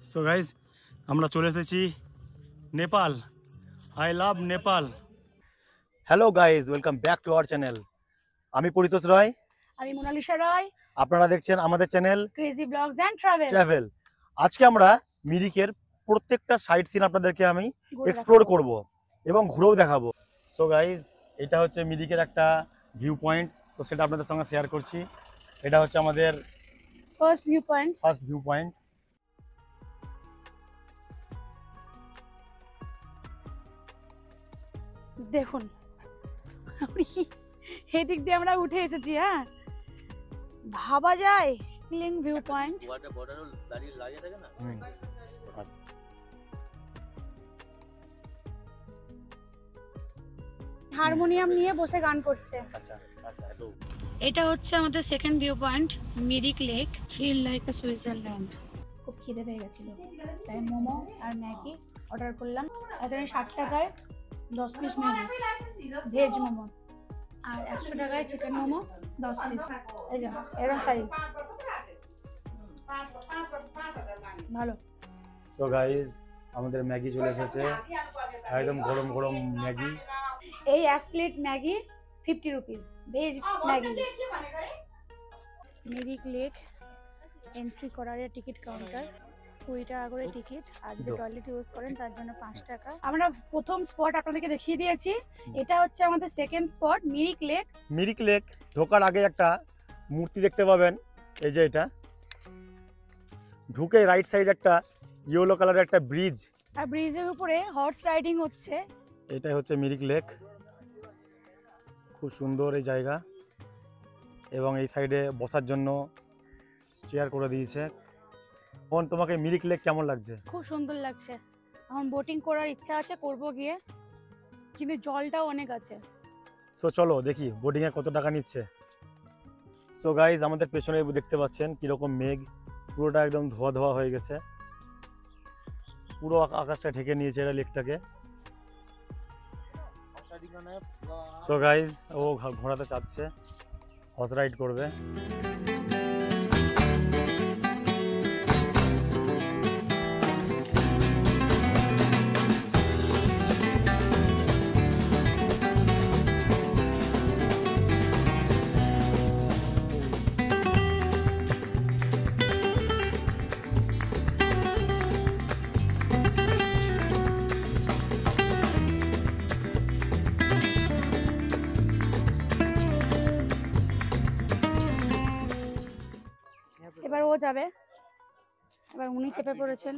So guys আমরা চলে এসেছি Nepal. I love Nepal. Hello guys, welcome back to our channel. আমি পরিতোষ রায়, আমি মোনালিসা রায়। আপনারা দেখছেন আমাদের channel crazy vlogs and travel. আজকে আমরা মিরিকের প্রত্যেকটা সাইট সিন আপনাদেরকে আমি এক্সপ্লোর করব এবং ঘুরেও দেখাবো। সো গাইজ, এটা হচ্ছে মিরিকের একটা ভিউ পয়েন্ট, তো সেটা আপনাদের সঙ্গে শেয়ার করছি। এটা হচ্ছে আমাদের ফার্স্ট ভিউ পয়েন্ট। দেখুন, এদিক দিয়ে আমরা উঠে এসেছি। হ্যাঁ, ভাবা যায় ক্লিং ভিউ পয়েন্ট। হারমোনিয়াম নিয়ে বসে গান করছে। এটা হচ্ছে আমাদের second view point, Mirik lake. Feel like a Switzerland. খুব খিদে পেয়ে গেছিল, তাই মোমো আর ম্যাগি অর্ডার করলাম। এখানে 60 টাকায় 10 পিস ম্যাগি, ভেজ মোমো, আর 100 টাকায় চিকেন মোমো 10 পিস। এই যে এরকম সাইজ, ভালো। সো গাইস, আমাদের ম্যাগি চলে এসেছে, একদম গরম গরম ম্যাগি। এই 1 plate Maggi 50 rupees, veg Maggi. Mirik lake entry করার টিকিট কাউন্টার 20 টাকা করে টিকিট, আর যদি টয়লেট ইউজ করেন তার জন্য 5 টাকা। আমরা প্রথম স্পট আপনাদেরকে দেখিয়ে দিয়েছি, এটা হচ্ছে আমাদের second spot, Mirik lake. Mirik lake ঢোকার আগে একটা মূর্তি দেখতে পাবেন, এই যে এটা। ঢুকে রাইট সাইড একটা ইয়েলো কালারের একটা ব্রিজ, আর ব্রিজের উপরে হর্স রাইডিং হচ্ছে। এটাই হচ্ছে মিরিক লেক। খুব সুন্দর এই জায়গা, এবং এই সাইডে বসার জন্য চেয়ার করে দিয়েছে। কোন তোমাকে মিরিক লেক কেমন লাগছে? খুব সুন্দর লাগছে। এখন বোটিং করার ইচ্ছা আছে, করব গিয়ে, কিন্তু জলটাও অনেক আছে। সো চলো দেখি বোটিং এ কত টাকা নিচ্ছে। সো গাইজ, আমাদের পেছনে দেখতে পাচ্ছেন কিরকম মেঘ, পুরোটা একদম ধোয়া ধোয়া হয়ে গেছে, পুরো আকাশটা ঢেকে নিয়েছে এটা লেকটাকে। সো গাইজ, ও ঘোড়াতে চাপছে, হর্স রাইড করবে। এবার ও যাবে, এবার উনি চেপে পড়েছেন।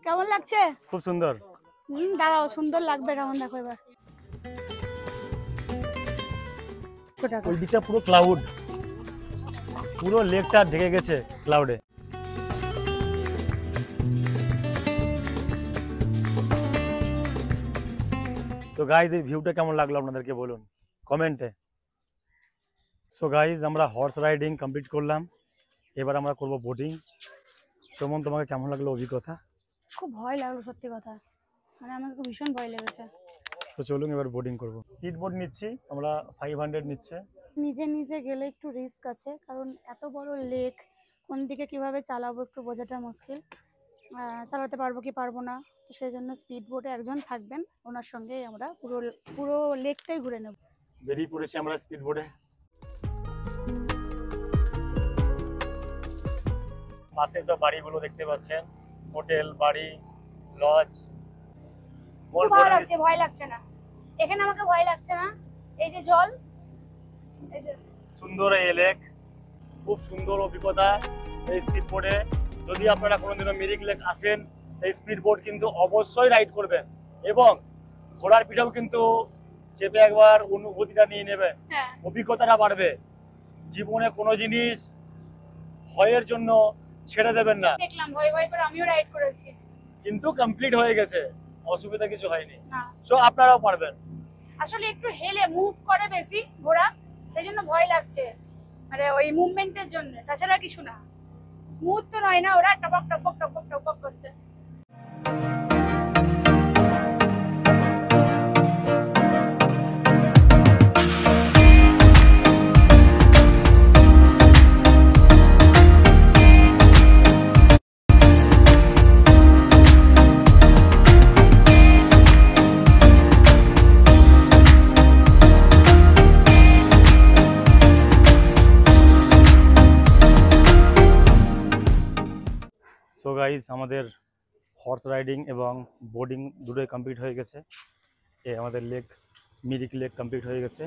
কেমন লাগছে? খুব সুন্দর। দাঁড়াও, সুন্দর লাগবে কেমন, দেখো এবার। ওই দিকটা পুরো ক্লাউড, পুরো লেকটা ঢেকে গেছে ক্লাউডে। সো গাইজ, এই ভিউটা কেমন লাগলো আপনাদেরকে বলুন কমেন্টে। সো গাইজ, আমরা হর্স রাইডিং কমপ্লিট করলাম, এবার আমরা করব বোটিং। সুমন, তোমাকে কেমন লাগলো অভিজ্ঞতা? খুব ভয় লাগলো, সত্যি কথা, মানে আমাকে ভীষণ ভয় লেগেছে। তো চলুন এবার বোটিং করব। স্পিড বোট নিচ্ছি আমরা, 500 নিচ্ছে। নিজে নিজে গেলে একটু রিস্ক আছে, কারণ এত বড় লেক, কোন দিকে কিভাবে চালাবো একটু বোঝাটা মুশকিল। চালাতে পারবো কি পারবো না, তো সেই জন্য স্পিড বোটে একজন থাকবেন, ওনার সঙ্গেই আমরা পুরো লেকটাই ঘুরে নেব। বেরিয়ে পড়েছি আমরা স্পিড বোটে। পাশে সব বাড়িগুলো দেখতে পাচ্ছেন, হোটেল, বাড়ি, লজ। ভালো লাগছে, ভয় লাগছে না এখানে, আমাকে ভয় লাগছে না। এই যে জল, এই যে সুন্দর এই লেক, খুব সুন্দর অভিজ্ঞতা এই স্পিড বোটে। যদি আপনারা কোনোদিনও মিরিক লেক আসেন, এই স্পিড বোট কিন্তু অবশ্যই রাইড করবেন, এবং ঘোড়ার পিঠেও কিন্তু চেপে একবার অনুভূতিটা নিয়ে নেবেন, অভিজ্ঞতাটা বাড়বে। জীবনে কোনো জিনিস ভয়ের জন্য ছেড়ে দেবেন না। দেখলাম ভয় ভয় করে আমিও রাইড করেছি, কিন্তু কমপ্লিট হয়ে গেছে, অসুবিধা কিছু হয়নি। সো আপনারাও পারবেন। আসলে একটু হেলে মুভ করে বেশি ঘোড়া, সেই জন্য ভয় লাগছে, মানে ওই মুভমেন্টের জন্য, তাছাড়া কিছু না। স্মুথ তো নয় না, ওরা টপক টপক টপক টপক করছে। গাইজ আমাদের হর্স রাইডিং এবং বোর্ডিং দুটোই কমপ্লিট হয়ে গেছে। আমাদের মিরিক লেক কমপ্লিট হয়ে গেছে।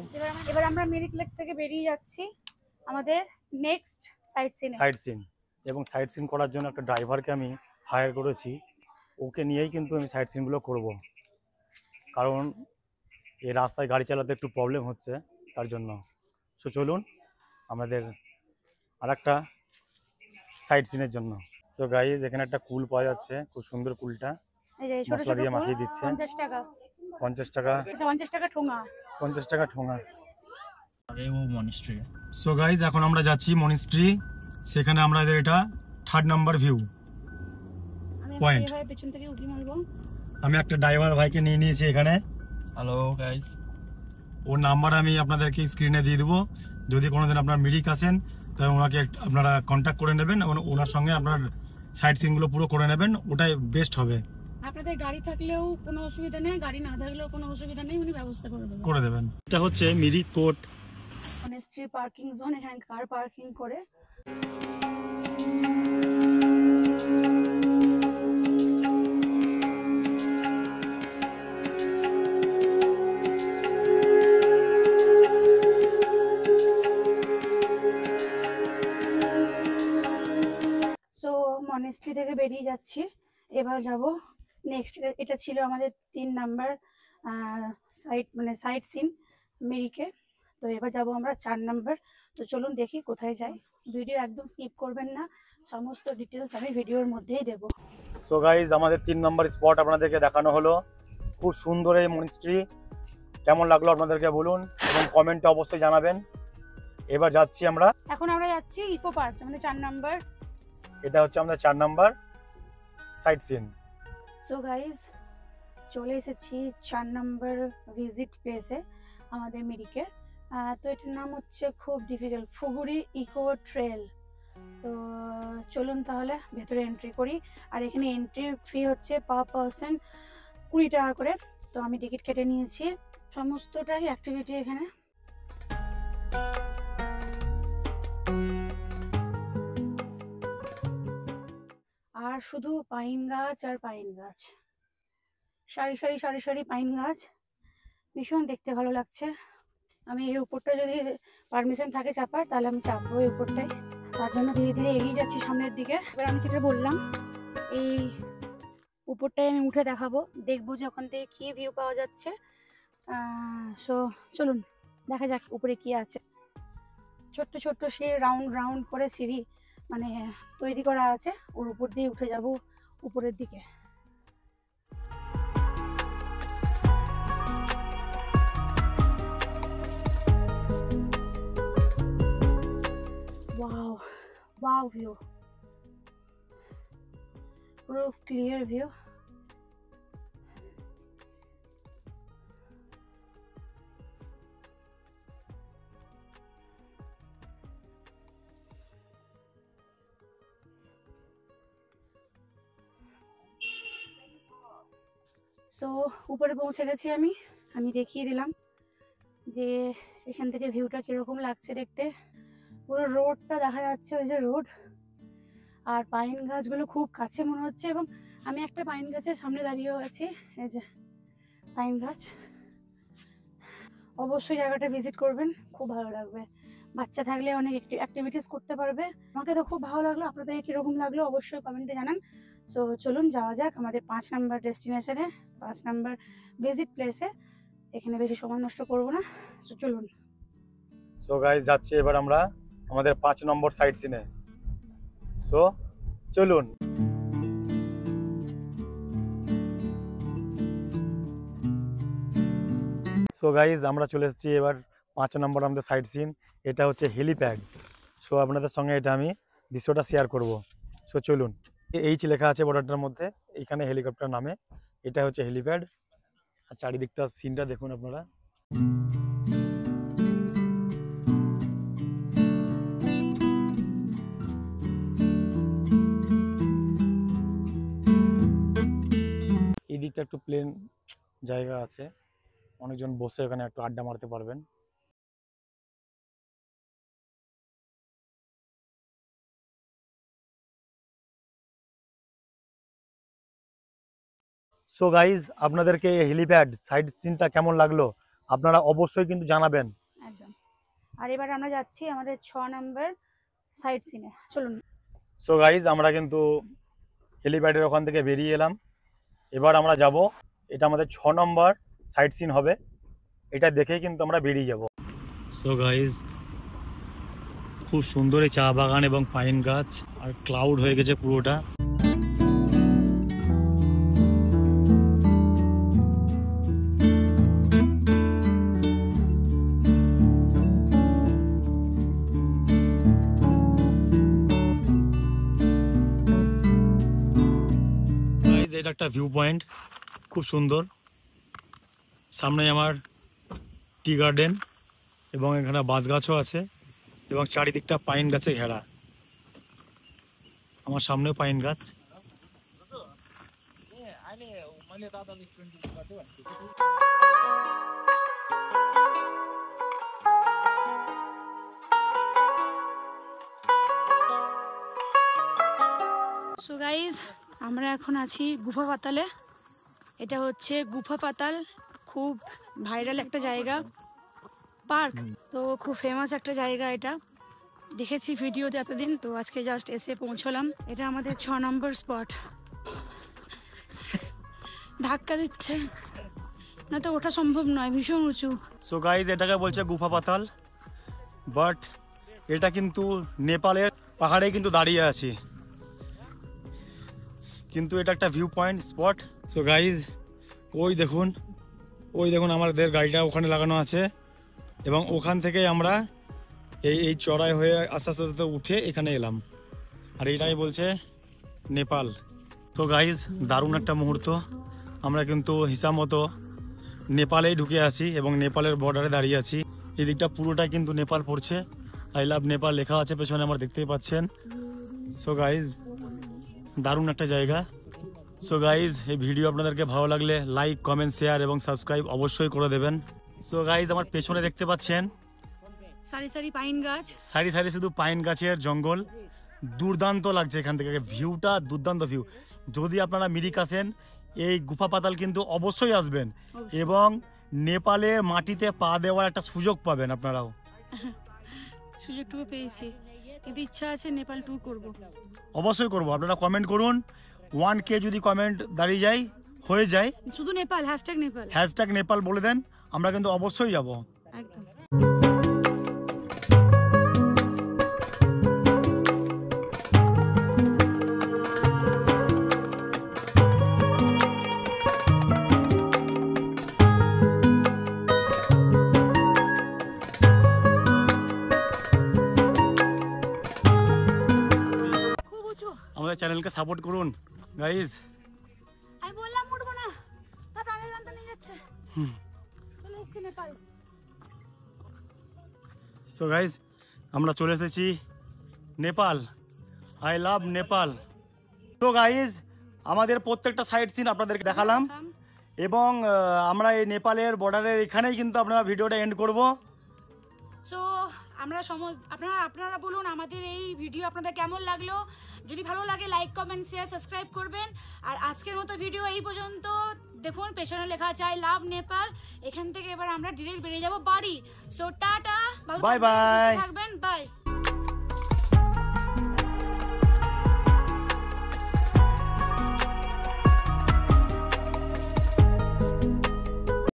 এবার আমরা মিরিক লেক থেকে বেরিয়ে যাচ্ছি আমাদের নেক্সট সাইট সিন। এবং সাইট সিন করার জন্য একটা ড্রাইভারকে আমি হায়ার করেছি, ওকে নিয়েই কিন্তু আমি সাইট সিনগুলো করব, কারণ এই রাস্তায় গাড়ি চালাতে একটু প্রবলেম হচ্ছে তার জন্য। সো চলুন আমাদের আরেকটা সাইট সিনের জন্য। সো গাইজ এখানে একটা কুল পাওয়া যাচ্ছে, খুব সুন্দর কুলটা, মশলা দিয়ে মাখিয়ে দিচ্ছে। 50 টাকা 50 টাকা 50 টাকা ঠোঙা। 50 টাকা ঠোঙা। সো গাইজ এখন আমরা যাচ্ছি মনিস্ট্রি, সেখানে আমরা এটা 3rd নাম্বার ভিউ পয়েন্ট। পেছন থেকে উঠি মারবো। আমি একটা ড্রাইভার ভাইকে নিয়ে নিয়েছি এখানে। হ্যালো গাইজ, ওর নাম্বার আমি আপনাদেরকে স্ক্রিনে দিয়ে দেবো। যদি কোনোদিন আপনার মিরিক আসেন তাহলে ওনাকে আপনারা কন্ট্যাক্ট করে নেবেন এবং ওনার সঙ্গে আপনার সাইট সিনগুলো পুরো করে নেবেন, ওটাই বেস্ট হবে। আপনাদের গাড়ি থাকলেও কোনো অসুবিধা নেই, গাড়ি না থাকলেও কোনো অসুবিধা নেই, উনি ব্যবস্থা করে দেবেন। এটা হচ্ছে মিরিক কোর্ট, মানে স্ট্রিট পার্কিং জোন, এখানে কার পার্কিং করে। সো মনেস্ট্রি থেকে বেরিয়ে যাচ্ছি, এবার যাব নেক্সট। এটা ছিল আমাদের 3 নাম্বার সাইট সিন মিরিকে। তো এবার যাব আমরা 4 নাম্বার। তো চলুন দেখি কোথায় যাই। ভিডিও একদম স্কিপ করবেন না, সমস্ত ডিটেলস আমি ভিডিওর মধ্যেই দেব। সো গাইজ আমাদের 3 নম্বর স্পট আপনাদেরকে দেখানো হলো। খুব সুন্দর এই মনিস্ট্রি, কেমন লাগলো আপনাদেরকে বলুন এবং কমেন্টে অবশ্যই জানাবেন। এবার যাচ্ছি আমরা, এখন আমরা যাচ্ছি ইকো পার্ক, আমাদের 4 নাম্বার। এটা হচ্ছে আমাদের 4 number sight seen. So guys চলে এসেছি 4 নাম্বার ভিজিট প্লেসে আমাদের মিরিকের। তো এটার নাম হচ্ছে খুব ডিফিকাল্ট, ফুগুরি ইকো ট্রেল। তো চলুন তাহলে ভেতরে এন্ট্রি করি। আর এখানে এন্ট্রি ফি হচ্ছে পার পারসন 20 টাকা করে। তো আমি টিকিট কেটে নিয়েছি। সমস্তটাই অ্যাক্টিভিটি এখানে। আর শুধু পাইন গাছ আর পাইন গাছ, সারি সারি সারি সারি পাইন গাছ, ভীষণ দেখতে ভালো লাগছে। আমি এই উপরটা যদি পারমিশন থাকে চাপার, তাহলে আমি চাপবো এই উপরটাই। তার জন্য ধীরে ধীরে এগিয়ে যাচ্ছি সামনের দিকে। এবার আমি যেটা বললাম, এই উপরটাই আমি উঠে দেখাবো, দেখবো যে ওখান থেকে কী ভিউ পাওয়া যাচ্ছে। সো চলুন দেখা যাক উপরে কি আছে। ছোট্ট ছোট্ট সে রাউন্ড রাউন্ড করে সিঁড়ি মানে তৈরি করা আছে, ওর উপর দিয়ে উঠে যাব উপরের দিকে। ওয়াও ওয়াও ভিউ, পুরো ক্লিয়ার ভিউ। সো উপরে পৌঁছে গেছি আমি দেখিয়ে দিলাম যে এখান থেকে ভিউটা কিরকম লাগছে দেখতে। পুরো রোডটা দেখা যাচ্ছে, ওই যে রোড, আর পাইন গাছগুলো খুব কাছে মনে হচ্ছে। এবং আমি একটা পাইন গাছের সামনে দাঁড়িয়েও আছি, এই যে পাইন গাছ। অবশ্যই জায়গাটা ভিজিট করবেন, খুব ভালো লাগবে। বাচ্চা থাকলে অনেক অ্যাক্টিভিটিস করতে পারবে। আমাকে তো খুব ভালো লাগলো, আপনাদের কীরকম লাগলো অবশ্যই কমেন্টে জানান। সো চলুন যাওয়া যাক আমাদের 5 নাম্বার ডেস্টিনেশনে, 5 নাম্বার ভিজিট প্লেসে। এখানে বেশি সময় নষ্ট করবো না, সো চলুন। সো গাইজ যাচ্ছি এবার আমরা আমাদের 5 নম্বর সাইট সিনে। সো চলুন। সো গাইজ আমরা চলে এসেছি এবার 5 নম্বর আমাদের সাইট সিন। এটা হচ্ছে হেলিপ্যাড। সো আপনাদের সঙ্গে এটা আমি দৃশ্যটা শেয়ার করব। সো চলুন। এইচ লেখা আছে বর্ডারটার মধ্যে, এখানে হেলিকপ্টার নামে। এটা হচ্ছে হেলিপ্যাড। আর চারিদিকটা সিনটা দেখুন আপনারা। এই দিকটা একটু প্লেন জায়গা আছে, অনেকজন বসে এখানে একটু আড্ডা মারতে পারবেন। সো গাইজ আপনাদেরকে হেলিপ্যাড সাইড সিনটা কেমন লাগলো আপনারা অবশ্যই কিন্তু জানাবেন। একদম। আর এবার আমরা যাচ্ছি আমাদের 6 নম্বর সাইড সিনে, চলুন। সো গাইজ আমরা কিন্তু হেলিপ্যাডের ওখান থেকে বেরিয়ে এলাম, এবার আমরা যাব, এটা আমাদের 6 নম্বর সাইড সিন হবে, এটা দেখেই কিন্তু আমরা বেরিয়ে যাব। সো গাইজ খুব সুন্দর এই চা বাগান এবং পাইন গাছ, আর ক্লাউড হয়ে গেছে পুরোটা। এটা একটা ভিউ পয়েন্ট, খুব সুন্দর। সামনে আমার টি গার্ডেন এবং এখানে বাঁশ গাছও আছে এবং চারিদিকটা পাইন গাছে ঘেরা। আমার সামনেও পাইন গাছ। সো গাইজ আমরা এখন আছি গুফা পাতালে। এটা হচ্ছে গুফা পাতাল, খুব ভাইরাল একটা জায়গা, পার্ক তো খুব ফেমাস একটা জায়গা। এটা দেখেছি ভিডিওতে এতদিন, তো আজকে জাস্ট এসে পৌঁছলাম। এটা আমাদের 6 নম্বর স্পট। ধাক্কা দিচ্ছে না তো ওঠা সম্ভব নয়, ভীষণ উঁচু। সো গাইজ এটাকে বলছে গুফা পাতাল, বাট এটা কিন্তু নেপালের পাহাড়ে কিন্তু দাঁড়িয়ে আছি, কিন্তু এটা একটা view point spot. So guys ওই দেখুন আমাদের গাড়িটা ওখানে লাগানো আছে এবং ওখান থেকে আমরা এই চড়াই হয়ে আস্তে আস্তে আস্তে উঠে এখানে এলাম, আর এইটাই বলছে নেপাল। তো গাইজ দারুণ একটা মুহূর্ত, আমরা কিন্তু হিসাব মতো নেপালেই ঢুকে আছি এবং নেপালের বর্ডারে দাঁড়িয়ে আছি। এই দিকটা পুরোটা কিন্তু নেপাল পড়ছে, আই লাভ নেপাল লেখা আছে পেছনে, আমার দেখতেই পাচ্ছেন। সো গাইজ দারুণ একটা জায়গা। সো গাইজ এই ভিডিও আপনাদেরকে ভালো লাগলে লাইক, কমেন্ট, শেয়ার এবং সাবস্ক্রাইব অবশ্যই করে দেবেন। সো গাইজ আমার পেছনে দেখতে পাচ্ছেন সারি সারি পাইন গাছ, সারি সারি শুধু পাইন গাছের জঙ্গল, দুর্দান্ত লাগছে এখান থেকে ভিউটা, দুর্দান্ত ভিউ। যদি আপনারা মিরিক আসেন এই গুফা পাতাল কিন্তু অবশ্যই আসবেন এবং নেপালে মাটিতে পা দেওয়ার একটা সুযোগ পাবেন আপনারাও। সুযোগটুকু পেয়েছি, কিন্তু ইচ্ছা আছে নেপাল ট্যুর করব। অবশ্যই করব, আপনারা কমেন্ট করুন। 1K যদি কমেন্ট দাঁড়িয়ে যায়, হয়ে যায়, শুধু নেপাল, #নেপাল, #নেপাল বলে দেন, আমরা কিন্তু অবশ্যই যাব। একদম। আমাদের চ্যানেলকে সাপোর্ট করুন গাইজ। আমি বললাম উঠবো না, তা টানে টানতে নিয়ে যাচ্ছে। চলে এসেছি নেপাল। সো গাইজ আমরা চলে এসেছি নেপাল, আই লাভ নেপাল। তো গাইজ আমাদের প্রত্যেকটা সাইড সিন আপনাদেরকে দেখালাম এবং আমরা এই নেপালের বর্ডারের এখানেই কিন্তু আপনারা ভিডিওটা এন্ড করব। সো আমরা আপনারা বলুন আমাদের এই ভিডিও আপনাদের কেমন লাগলো। যদি ভালো লাগে লাইক, কমেন্ট, শেয়ার, সাবস্ক্রাইব করবেন। আর আজকের মতো ভিডিও এই পর্যন্ত। দেখুন পেছনে লেখা আছে আই লাভ নেপাল। এখান থেকে এবার আমরা ডিরেক্ট বেরিয়ে যাব বাড়ি। সো টাটা, ভালো বাই বাই থাকবেন, বাই।